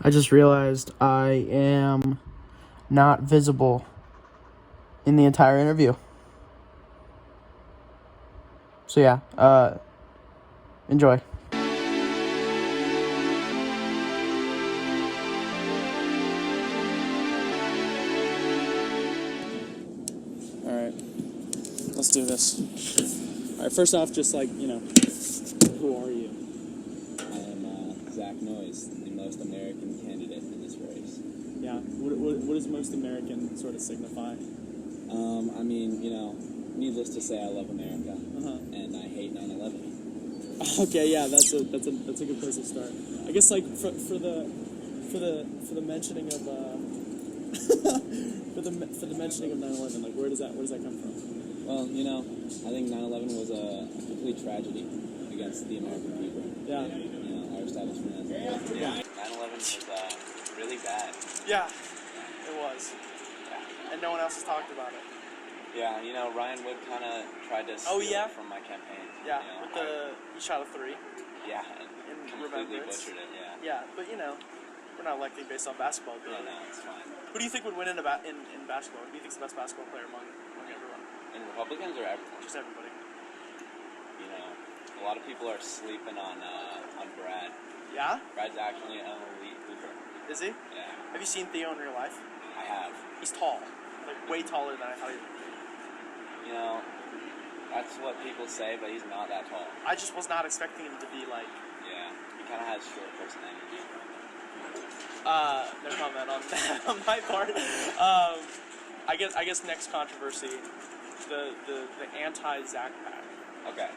I just realized I am not visible in the entire interview. So yeah, enjoy. All right, let's do this. All right, first off, just like, who are you? I am Zach Noyes, the most American candidate in this race. Yeah, what does most American sort of signify? Needless to say, I love America, and I hate 9/11. Okay, yeah, that's a good place to start. I guess like for the mentioning of for the mentioning of 9/11, like where does that come from? Well, I think 9/11 was a complete tragedy against the American people. Yeah. Our establishment. Yeah. 9/11 was really bad. Yeah, it was. Yeah. And no one else has talked about it. Yeah, Ryan Wood kind of tried to steal it from my campaign. Yeah, he shot a 3. Yeah, and completely butchered it, yeah. Yeah, but we're not electing based on basketball. Yeah, no, it's fine. Who do you think would win in basketball? Who do you think is the best basketball player among everyone? In Republicans or everyone? Just everybody. A lot of people are sleeping on Brad. Yeah? Brad's actually an elite hooper. Is he? Yeah. Have you seen Theo in real life? I have. He's tall. Like, way taller than I thought he would be. That's what people say, but he's not that tall. I just was not expecting him to be like... Yeah, he kind of has short personality. No comment on that on my part. I guess next controversy, the anti-Zach pack. Okay.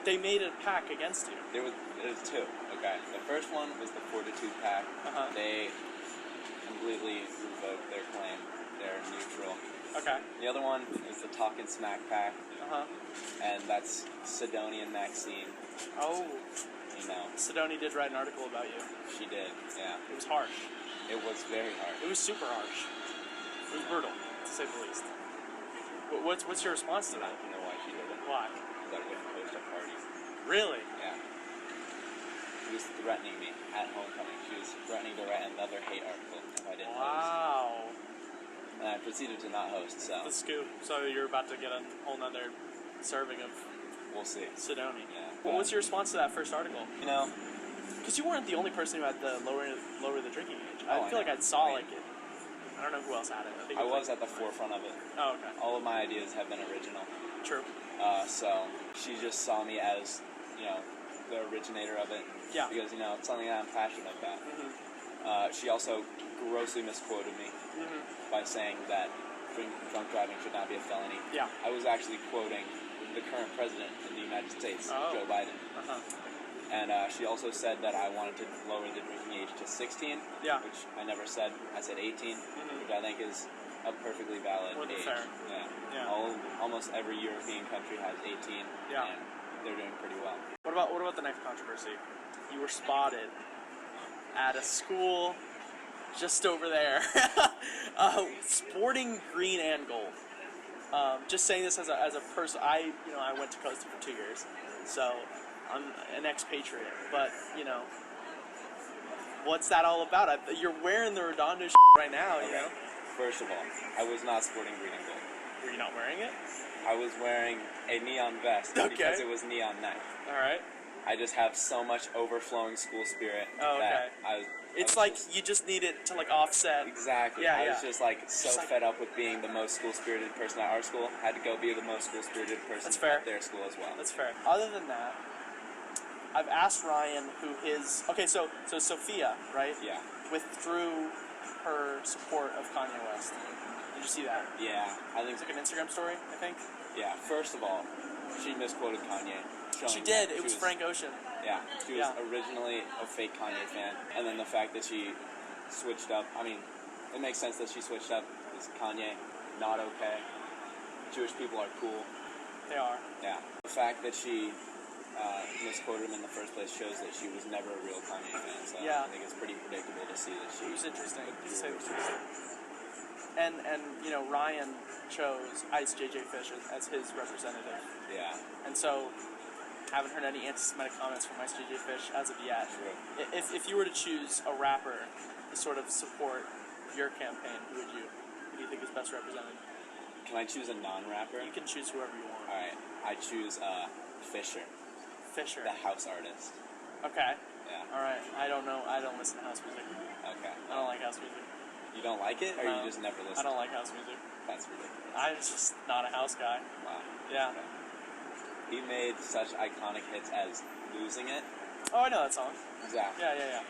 They made a pack against you. There was 2. Okay. The first one was the Fortitude pack. They completely revoked their claim. They're neutral. Okay. The other one is the Talkin' Smack pack. And that's Sidonia and Maxine. Oh. Sidonia did write an article about you. She did, yeah. It was harsh. It was very harsh. It was super harsh. It was brutal, to say the least. What's your response to that? You know why she did it? Why? Because I wouldn't host a party. Really? Yeah. She was threatening me at homecoming. She was threatening to write another hate article if I didn't host. Wow. And I proceeded to not host, so... The scoop. So you're about to get a whole nother serving of... We'll see. Sidonia. Yeah. Well, what's your response to that first article? Because you weren't the only person who had the lower the drinking age. I feel like I saw it. I don't know who else had it. I was at the forefront of it. Oh, okay. All of my ideas have been original. True. So she just saw me as, the originator of it. Yeah. Because, it's something that I'm passionate about. She also grossly misquoted me by saying that drunk driving should not be a felony. Yeah. I was actually quoting the current president in the United States, Joe Biden. And she also said that I wanted to lower the drinking age to 16, which I never said. I said 18, which I think is a perfectly valid age. Fair. Yeah. Almost every European country has 18, and they're doing pretty well. What about the next controversy? You were spotted at a school just over there, sporting green and gold. Just saying this as a person, I went to Costa for 2 years, so I'm an expatriate. But what's that all about? You're wearing the Redondo right now. Okay. First of all, I was not sporting green and gold. Were you not wearing it? I was wearing a neon vest because it was neon night. All right. I just have so much overflowing school spirit that you just need it to offset. Exactly. Yeah, I was just fed up with being the most school-spirited person at our school. I had to go be the most school-spirited person at their school as well. That's fair. Other than that, I've asked Ryan who his... Okay, so Sophia, right? Yeah. Withdrew her support of Kanye West. Did you see that? Yeah. I think it's like an Instagram story, I think. Yeah. First of all, she misquoted Kanye. She did. It was Frank Ocean. Yeah. She was originally a fake Kanye fan. And then the fact that she switched up, it makes sense that she switched up because Kanye, not okay. Jewish people are cool. They are. Yeah. The fact that she misquoted him in the first place shows that she was never a real Kanye fan. So I think it's pretty predictable to see that she... It was interesting. And Ryan chose Ice JJ Fish as his representative. Yeah. And so haven't heard any anti-Semitic comments from Ice JJ Fish as of yet. True. If you were to choose a rapper to sort of support your campaign, who do you think is best represented? Can I choose a non-rapper? You can choose whoever you want. All right, I choose Fisher. Fisher. The house artist. Okay. Yeah. All right. I don't know. I don't listen to house music. Okay. I don't like house music. You don't like it, or No, you just never listen? I don't like house music. That's ridiculous. I'm just not a house guy. Wow. Yeah. Okay. He made such iconic hits as "Losing It." Oh, I know that song. Exactly. Yeah.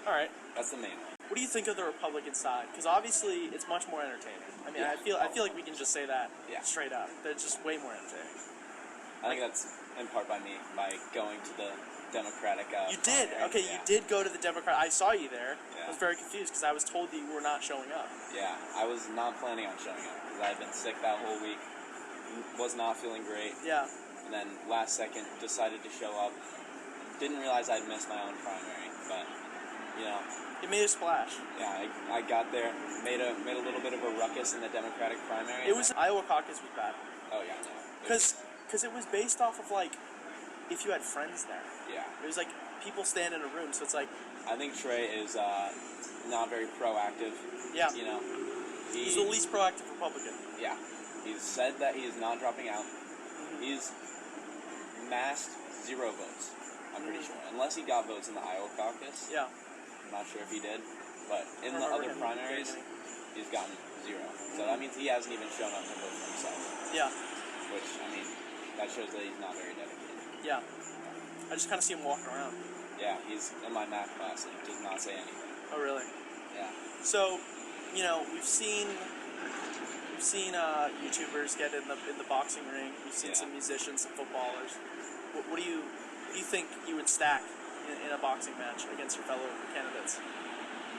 All right. That's the main one. What do you think of the Republican side? Because obviously it's much more entertaining. I mean, Yeah. I feel like we can just say that Yeah. straight up. They're just way more entertaining. I think that's in part by me, by going to the Democratic. You did. primary. Okay, Yeah. you did go to the Democrat. I saw you there. Yeah. I was very confused because I was told that you were not showing up. Yeah, I was not planning on showing up because I had been sick that whole week. Was not feeling great. Yeah. And then last second decided to show up. Didn't realize I'd missed my own primary, but you know. It made a splash. Yeah, I got there, made a little bit of a ruckus in the Democratic primary. It was Iowa caucus was bad. Oh yeah, no. Because it was based off of like if you had friends there. Yeah. It was like people stand in a room, so it's like. I think Trey is not very proactive. Yeah. You know. He's the least proactive Republican. Yeah. He's said that he is not dropping out. He's massed 0 votes, I'm pretty sure. Unless he got votes in the Iowa caucus. Yeah. I'm not sure if he did. But in the remember other him primaries, getting he's gotten 0. So that means he hasn't even shown up to vote for himself. Yeah. Which, I mean, that shows that he's not very dedicated. Yeah. I just kind of see him walking around. Yeah, he's in my math class and does not say anything. Oh, really? Yeah. So, you know, we've seen YouTubers get in the boxing ring. We've seen some musicians, some footballers. What do you think you would stack in a boxing match against your fellow candidates?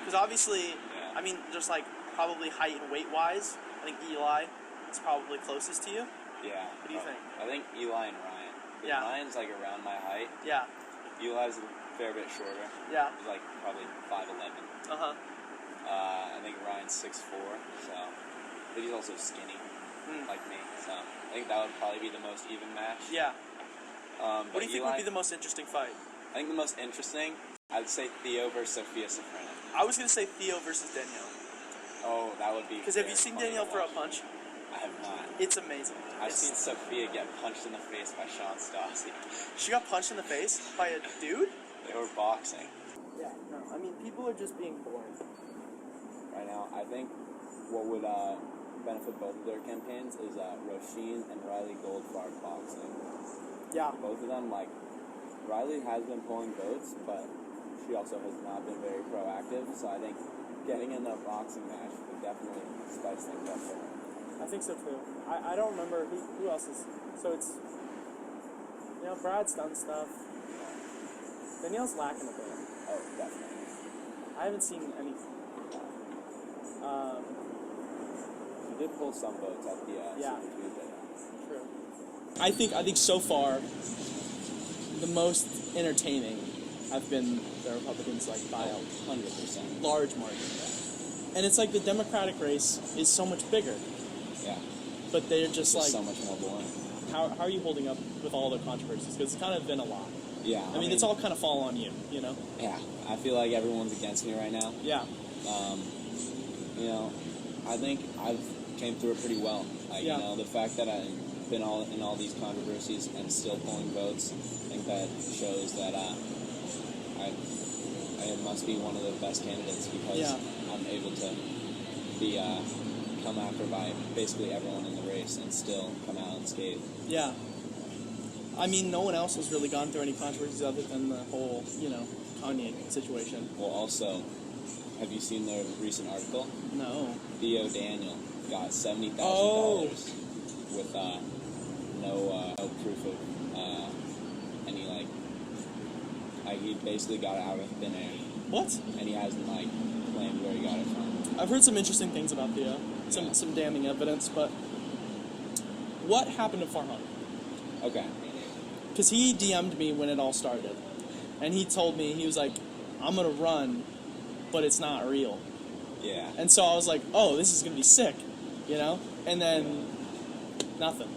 Because obviously, I mean, just like probably height and weight wise, I think Eli is probably closest to you. Yeah. What do you think? I think Eli and Ryan. Yeah. Ryan's like around my height. Yeah. Eli's a fair bit shorter. Yeah. He's like probably 5'11". Uh-huh. I think Ryan's 6'4", so but he's also skinny, like me. So I think that would probably be the most even match. Yeah. What do you think would be the most interesting fight? I think the most interesting, I'd say Theo versus Sophia Sofronic. I was gonna say Theo versus Danielle. Oh, that would be. Because have you seen Danielle throw a punch? I have not. It's amazing. I've seen Sophia get punched in the face by Sean Stassi. She got punched in the face by a dude? They were boxing. Yeah, no. I mean, people are just being boring. Right now, I think what would benefit both of their campaigns is Roisin and Riley Goldfarb boxing. Yeah. Both of them, like, Riley has been pulling votes, but she also has not been very proactive, so I think getting in a boxing match would definitely spice things up for her. I think so too. I don't remember who else is. So it's, you know, Brad's done stuff. Danielle's lacking a bit. Oh, definitely. I haven't seen any. She did pull some votes at the Super Tuesday. True. I think so far the most entertaining have been the Republicans, like by a 100%. large margin. And it's like the Democratic race is so much bigger. Yeah. But they're just like so much more boring. How are you holding up with all the controversies? Because it's kind of been a lot. Yeah. I mean, it's all kind of fall on you, you know? Yeah. I feel like everyone's against me right now. Yeah. You know, I think I've came through it pretty well. You know, the fact that I've been in all these controversies and still pulling votes, I think that shows that I must be one of the best candidates because I'm able to be come after by basically everyone in the race and still come out unscathed. Yeah. I mean, no one else has really gone through any controversies other than the whole, you know, Kanye situation. Well, also, have you seen the recent article? No. Theo Daniel got $70,000 with no proof of any he basically got it out of thin air. What? And he hasn't claimed where he got it from. I've heard some interesting things about Theo, some damning evidence, but what happened to Farhan? Okay. Because he DM'd me when it all started, and he told me, he was like, I'm gonna run, but it's not real. Yeah. And so I was like, oh, this is gonna be sick, you know? And then nothing.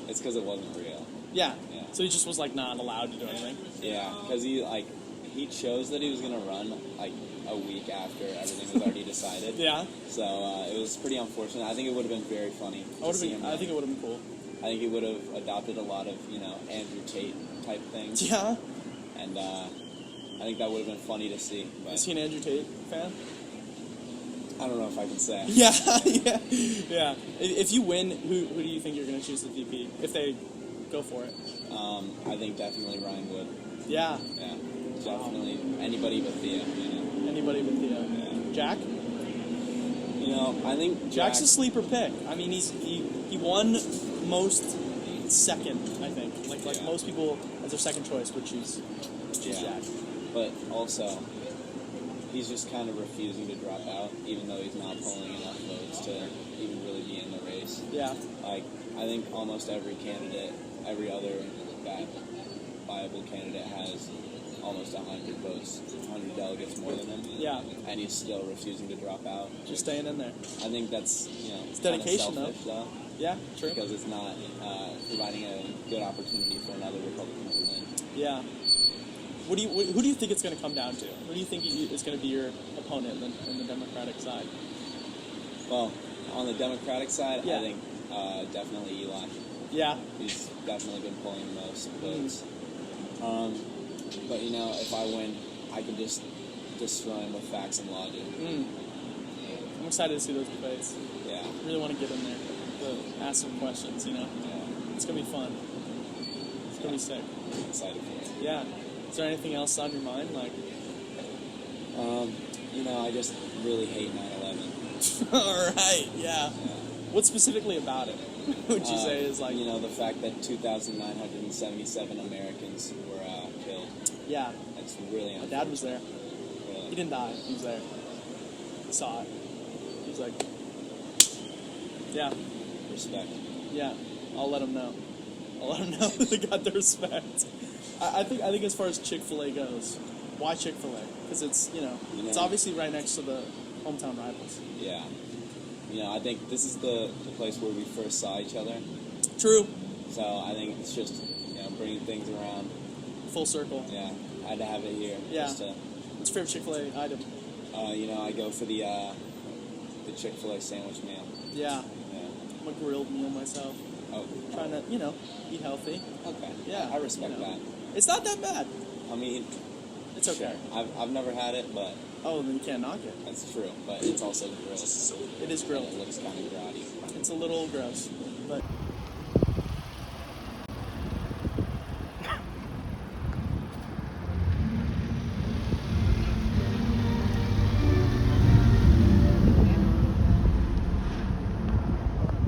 It's because it wasn't real. Yeah. So he just was like not allowed to do anything. Yeah, because he chose that he was gonna run like a week after everything was already decided. Yeah. So it was pretty unfortunate. I think it would have been very funny. I think it would have been cool. I think he would have adopted a lot of Andrew Tate type things. Yeah. And I think that would have been funny to see. But is he an Andrew Tate fan? I don't know if I can say. Yeah, yeah. If you win, who do you think you're going to choose as VP? If they go for it. I think definitely Ryan Wood. Yeah. Yeah. Definitely anybody but Theo. Anybody but Theo. Yeah. Jack? I think Jack's a sleeper pick. I mean, he won most second. I think like most people as their second choice would choose Jack. But also, he's just kind of refusing to drop out, even though he's not pulling enough votes to even really be in the race. Yeah. I think almost every candidate, every other viable candidate has almost 100 votes, 100 delegates more than him. Yeah. And he's still refusing to drop out. Just staying in there. I think that's, it's dedication, selfish, though. Yeah, true. Because it's not providing a good opportunity for another Republican to win. Yeah. Who do you think it's going to come down to? Who do you think is going to be your opponent in the Democratic side? Well, on the Democratic side, yeah. I think definitely Eli. Yeah. He's definitely been pulling the most votes. But, if I win, I can just destroy him with facts and logic. I'm excited to see those debates. Yeah. I really want to get in there. Ask some questions, Yeah. It's going to be fun. It's going to be sick. I'm excited for it. Yeah. Is there anything else on your mind? I just really hate 9/11. All right, yeah. What specifically about it would you say is like... the fact that 2,977 Americans were killed. Yeah. That's really unfortunate. My dad was there. Really? He didn't die. He was there. He saw it. He was like... Yeah. Respect. Yeah. I'll let him know. I'll let him know that they got the respect. I think as far as Chick-fil-A goes, why Chick-fil-A? Because it's, it's obviously right next to the hometown rivals. Yeah. I think this is the place where we first saw each other. True. So I think it's just, bringing things around. Full circle. Yeah. I had to have it here. Yeah. What's your favorite Chick-fil-A item? I go for the Chick-fil-A sandwich meal. Yeah. Yeah. I'm a grilled meal myself. Oh. Trying to, eat healthy. Okay. Yeah. I respect that. It's not that bad. I mean... It's okay. Sure. I've never had it, but... Oh, then you can't knock it. That's true, but it's also grilled. It is grilled. And it looks kind of grotty. It's a little gross, but...